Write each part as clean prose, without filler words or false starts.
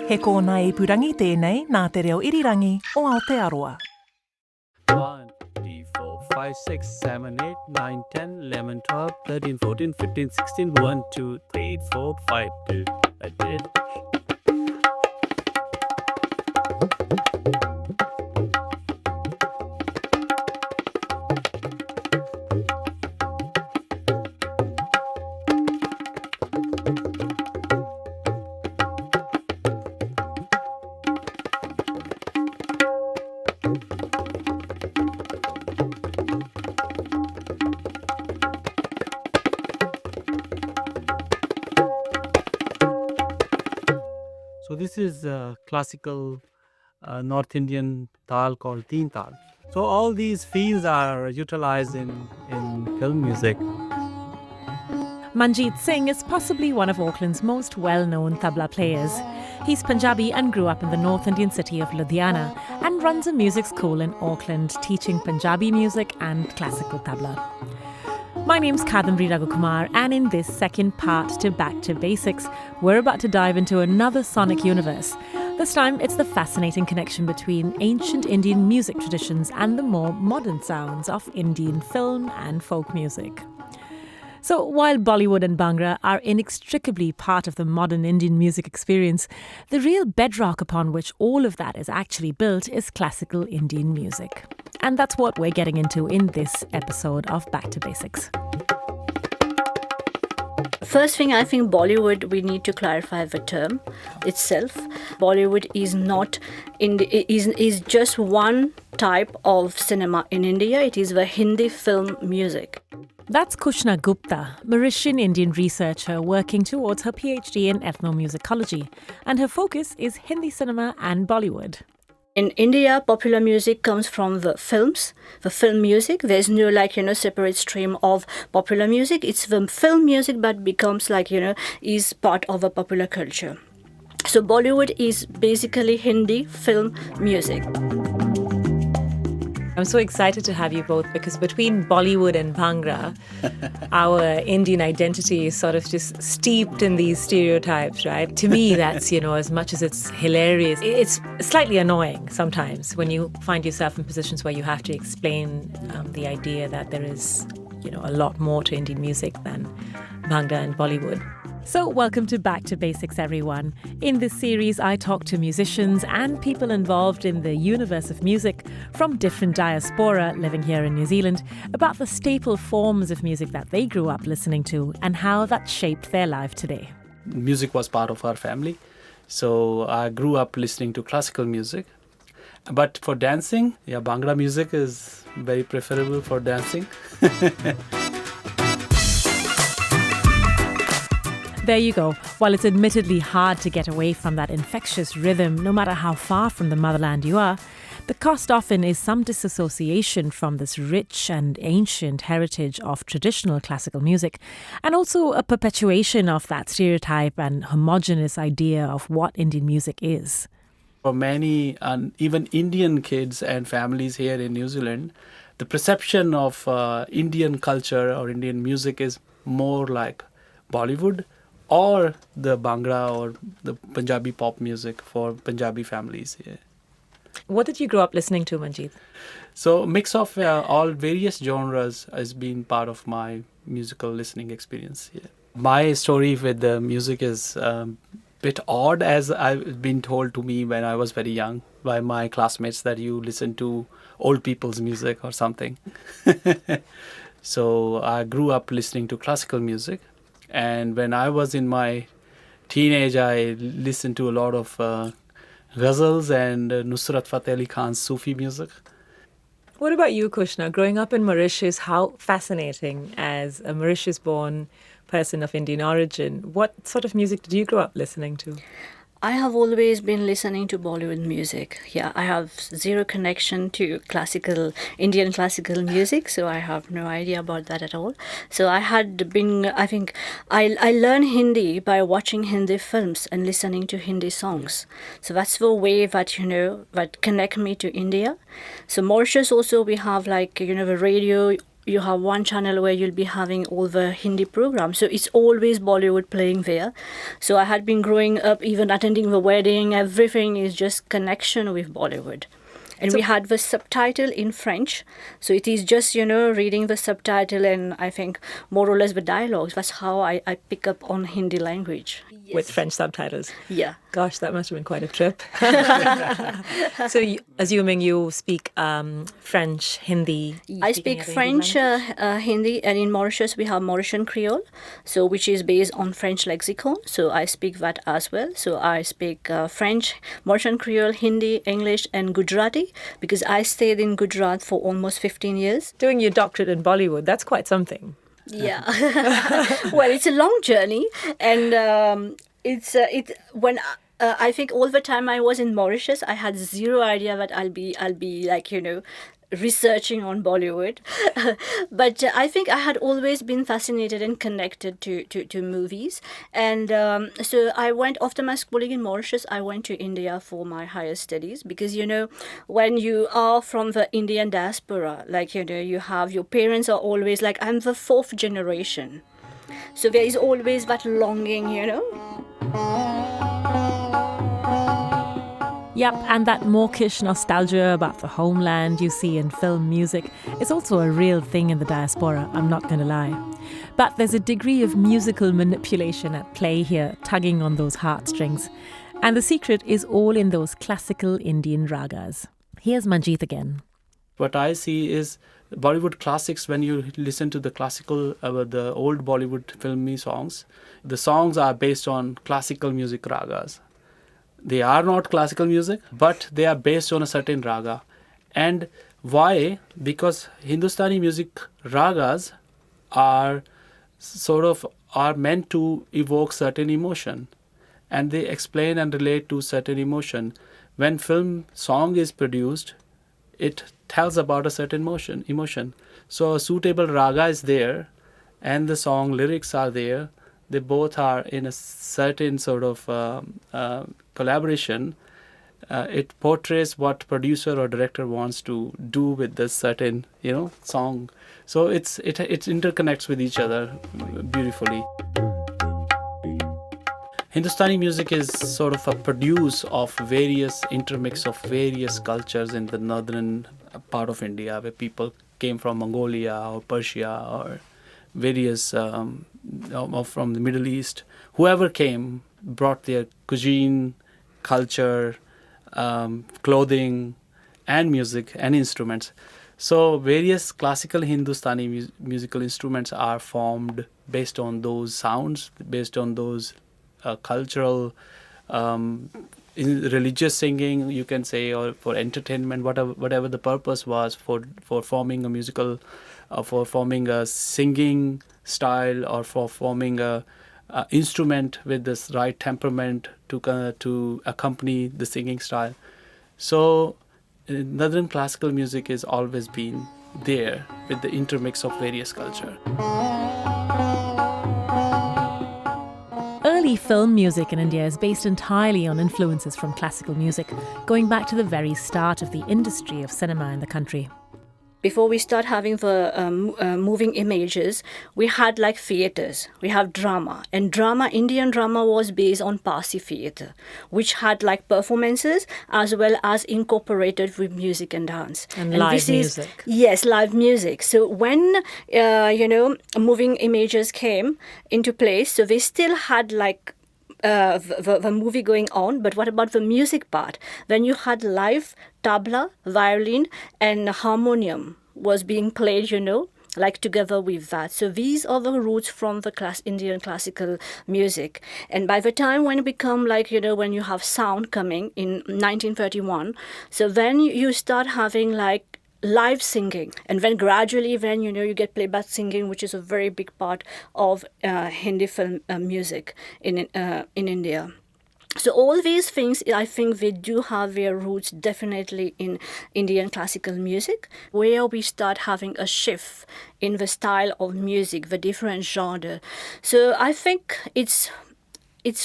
He kōna e purangi tēnei nā te reo irirangi o Aotearoa. 1, 3, 4, 5, 6, 7, 8, 9, 10, 11, 12, 13, 14, 15, 16, 1, 2, 3, 4, 5, 2. I did. So this is a classical North Indian tal called teen tal. So all these fields are utilized in film music. Manjit Singh is possibly one of Auckland's most well-known tabla players. He's Punjabi and grew up in the North Indian city of Ludhiana and runs a music school in Auckland teaching Punjabi music and classical tabla. My name's Kadambari Raghukumar, and in this second part to Back to Basics, we're about to dive into another sonic universe. This time, it's the fascinating connection between ancient Indian music traditions and the more modern sounds of Indian film and folk music. So while Bollywood and Bhangra are inextricably part of the modern Indian music experience, the real bedrock upon which all of that is actually built is classical Indian music. And that's what we're getting into in this episode of Back to Basics. First thing, I think Bollywood, we need to clarify the term itself. Bollywood is just one type of cinema in India. It is the Hindi film music. That's Kooshna Gupta, Mauritian Indian researcher working towards her PhD in ethnomusicology, and her focus is Hindi cinema and Bollywood. In India, popular music comes from the films, the film music. There's no separate stream of popular music. It's the film music that becomes is part of a popular culture. So Bollywood is basically Hindi film music. I'm so excited to have you both because between Bollywood and Bhangra, our Indian identity is sort of just steeped in these stereotypes, right? To me, that's, as much as it's hilarious, it's slightly annoying sometimes when you find yourself in positions where you have to explain the idea that there is, a lot more to Indian music than Bhangra and Bollywood. So welcome to Back to Basics, everyone. In this series, I talk to musicians and people involved in the universe of music from different diaspora living here in New Zealand about the staple forms of music that they grew up listening to and how that shaped their life today. Music was part of our family. So I grew up listening to classical music. But for dancing, Bhangra music is very preferable for dancing. There you go. While it's admittedly hard to get away from that infectious rhythm, no matter how far from the motherland you are, the cost often is some disassociation from this rich and ancient heritage of traditional classical music, and also a perpetuation of that stereotype and homogeneous idea of what Indian music is. For many, even Indian kids and families here in New Zealand, the perception of Indian culture or Indian music is more like Bollywood or the Bhangra or the Punjabi pop music for Punjabi families. Yeah. What did you grow up listening to, Manjit? So a mix of all various genres has been part of my musical listening experience. Yeah. My story with the music is a bit odd, as I've been told to me when I was very young by my classmates that you listen to old people's music or something. So I grew up listening to classical music. And when I was in my teenage, I listened to a lot of ghazals and Nusrat Fateh Ali Khan's Sufi music. What about you, Kooshna? Growing up in Mauritius, how fascinating as a Mauritius-born person of Indian origin. What sort of music did you grow up listening to? I have always been listening to Bollywood music. Yeah, I have zero connection to Indian classical music, so I have no idea about that at all. So I learned Hindi by watching Hindi films and listening to Hindi songs. So that's the way that, that connect me to India. So Mauritius also, we have the radio you have one channel where you'll be having all the Hindi programs. So it's always Bollywood playing there. So I had been growing up, even attending the wedding, everything is just connection with Bollywood. And we had the subtitle in French. So it is just, reading the subtitle and I think more or less the dialogues. That's how I pick up on Hindi language. With French subtitles. Yeah. Gosh, that must have been quite a trip. So, assuming you speak French, Hindi. I speak French, Hindi, and in Mauritius we have Mauritian Creole, so which is based on French lexicon. So I speak that as well. So I speak French, Mauritian Creole, Hindi, English, and Gujarati because I stayed in Gujarat for almost 15 years. Doing your doctorate in Bollywood, that's quite something. Yeah. Well, it's a long journey, and I think all the time I was in Mauritius, I had zero idea that I'll be like, researching on Bollywood. But I think I had always been fascinated and connected to movies. And so I went, after my schooling in Mauritius, I went to India for my higher studies because, when you are from the Indian diaspora, like, you have your parents are always like, I'm the fourth generation. So there is always that longing, Yep, and that mawkish nostalgia about the homeland you see in film music is also a real thing in the diaspora, I'm not going to lie. But there's a degree of musical manipulation at play here, tugging on those heartstrings. And the secret is all in those classical Indian ragas. Here's Manjit again. What I see is Bollywood classics, when you listen to the classical, the old Bollywood filmy songs, the songs are based on classical music ragas. They are not classical music, but they are based on a certain raga. And why? Because Hindustani music ragas are meant to evoke certain emotion. And they explain and relate to certain emotion. When film song is produced, it tells about a certain emotion. So a suitable raga is there, and the song lyrics are there. They both are in a certain sort of collaboration. It portrays what producer or director wants to do with this certain, song. So it interconnects with each other beautifully. Hindustani music is sort of a produce of intermix of various cultures in the northern part of India, where people came from Mongolia or Persia or various from the Middle East. Whoever came brought their cuisine, culture, clothing, and music and instruments. So various classical Hindustani musical instruments are formed based on those sounds, based on those cultural, religious singing, you can say, or for entertainment, whatever the purpose was for forming a musical, for forming a singing style, or for forming a instrument with this right temperament to accompany the singing style. So Northern classical music has always been there with the intermix of various culture. Early film music in India is based entirely on influences from classical music, going back to the very start of the industry of cinema in the country. Before we start having the moving images, we had like theatres. We have drama. And drama, Indian drama was based on Parsi theatre, which had like performances as well as incorporated with music and dance. And live music. Yes, live music. So when, moving images came into place, so they still had like the movie going on, but what about the music part? When you had live tabla, violin, and harmonium was being played, like together with that. So these are the roots from the Indian classical music. And by the time when it become like, when you have sound coming in 1931, so then you start having like live singing, and then gradually you get playback singing, which is a very big part of Hindi film music in India. So all these things, I think they do have their roots definitely in Indian classical music, where we start having a shift in the style of music, the different genre. So I think it's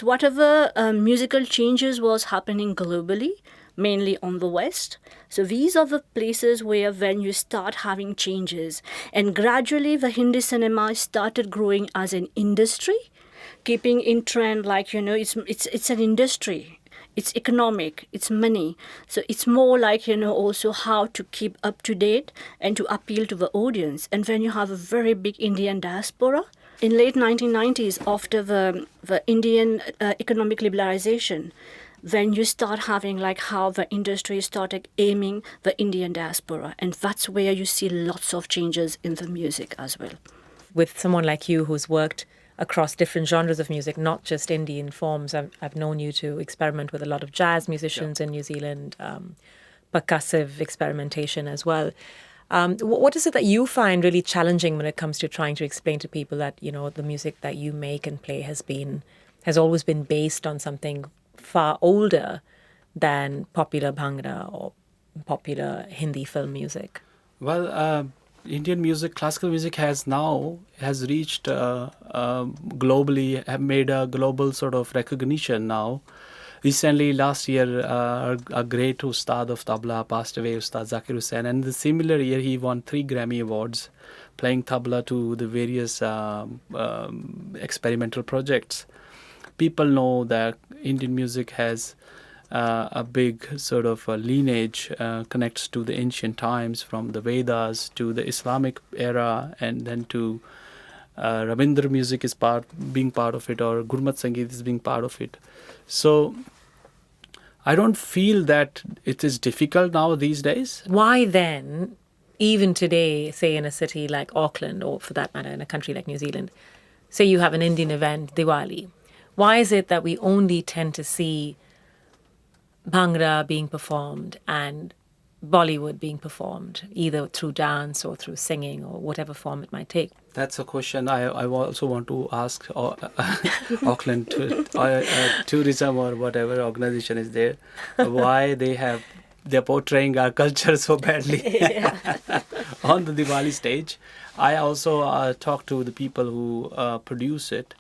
whatever musical changes was happening globally, mainly on the West. So these are the places where when you start having changes. And gradually the Hindi cinema started growing as an industry, keeping in trend like, it's an industry. It's economic, it's money. So it's more like, also how to keep up to date and to appeal to the audience. And when you have a very big Indian diaspora, in late 1990s, after the Indian economic liberalization, when you start having like how the industry started aiming the Indian diaspora. And that's where you see lots of changes in the music as well. With someone like you who's worked across different genres of music, not just Indian forms. I've known you to experiment with a lot of jazz musicians in New Zealand, percussive experimentation as well. What is it that you find really challenging when it comes to trying to explain to people that, the music that you make and play has always been based on something far older than popular Bhangra or popular Hindi film music? Well, Indian music, classical music has reached globally, have made a global sort of recognition now. Recently, last year, a great Ustad of Tabla passed away, Ustad Zakir Hussain, and the similar year he won 3 Grammy Awards playing tabla to the various experimental projects. People know that Indian music has a big sort of lineage, connects to the ancient times, from the Vedas to the Islamic era, and then to Rabindra music is being part of it, or Gurmat Sangeet is being part of it. So I don't feel that it is difficult now these days. Why then, even today, say in a city like Auckland, or for that matter in a country like New Zealand, say you have an Indian event, Diwali, why is it that we only tend to see Bhangra being performed and Bollywood being performed, either through dance or through singing or whatever form it might take? That's a question I also want to ask Auckland Tourism or whatever organization is there, why they're portraying our culture so badly on the Diwali stage. I also talk to the people who produce it,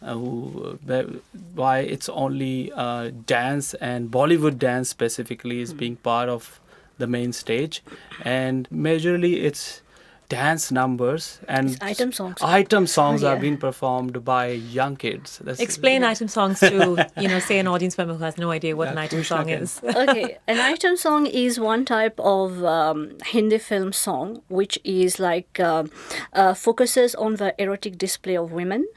why it's only dance, and Bollywood dance specifically is being part of the main stage, and majorly it's dance numbers and it's item songs. Item songs are being performed by young kids. Explain item songs to, say an audience member who has no idea what an item song is. Okay, an item song is one type of Hindi film song which is like focuses on the erotic display of women,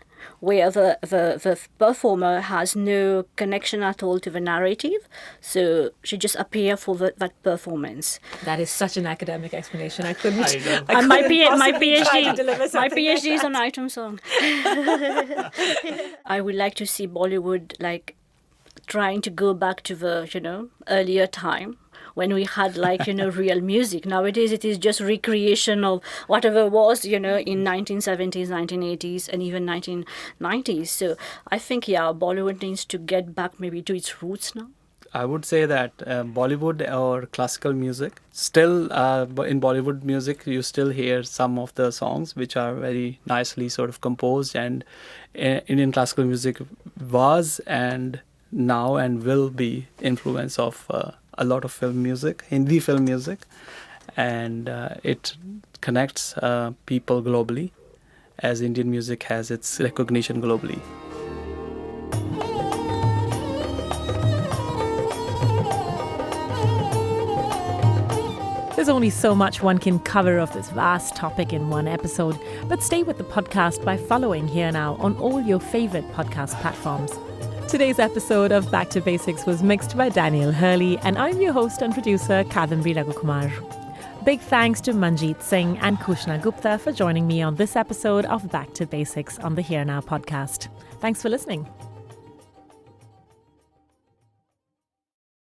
where the performer has no connection at all to the narrative, so she just appears for that performance. That is such an academic explanation. I couldn't. My PhD is on item song. I would like to see Bollywood like trying to go back to the earlier time, when we had real music. Nowadays it is just recreation of whatever was in 1970s, 1980s and even 1990s. So I think Bollywood needs to get back maybe to its roots now. I would say that Bollywood or classical music, still in Bollywood music you still hear some of the songs which are very nicely sort of composed, and Indian classical music was and now and will be influence of a lot of film music, Hindi film music, and it connects people globally, as Indian music has its recognition globally. There's only so much one can cover of this vast topic in one episode, but stay with the podcast by following Here Now on all your favourite podcast platforms. Today's episode of Back to Basics was mixed by Daniel Hurley, and I'm your host and producer, Kadambri Raghukumar. Big thanks to Manjit Singh and Kooshna Gupta for joining me on this episode of Back to Basics on the Here Now podcast. Thanks for listening.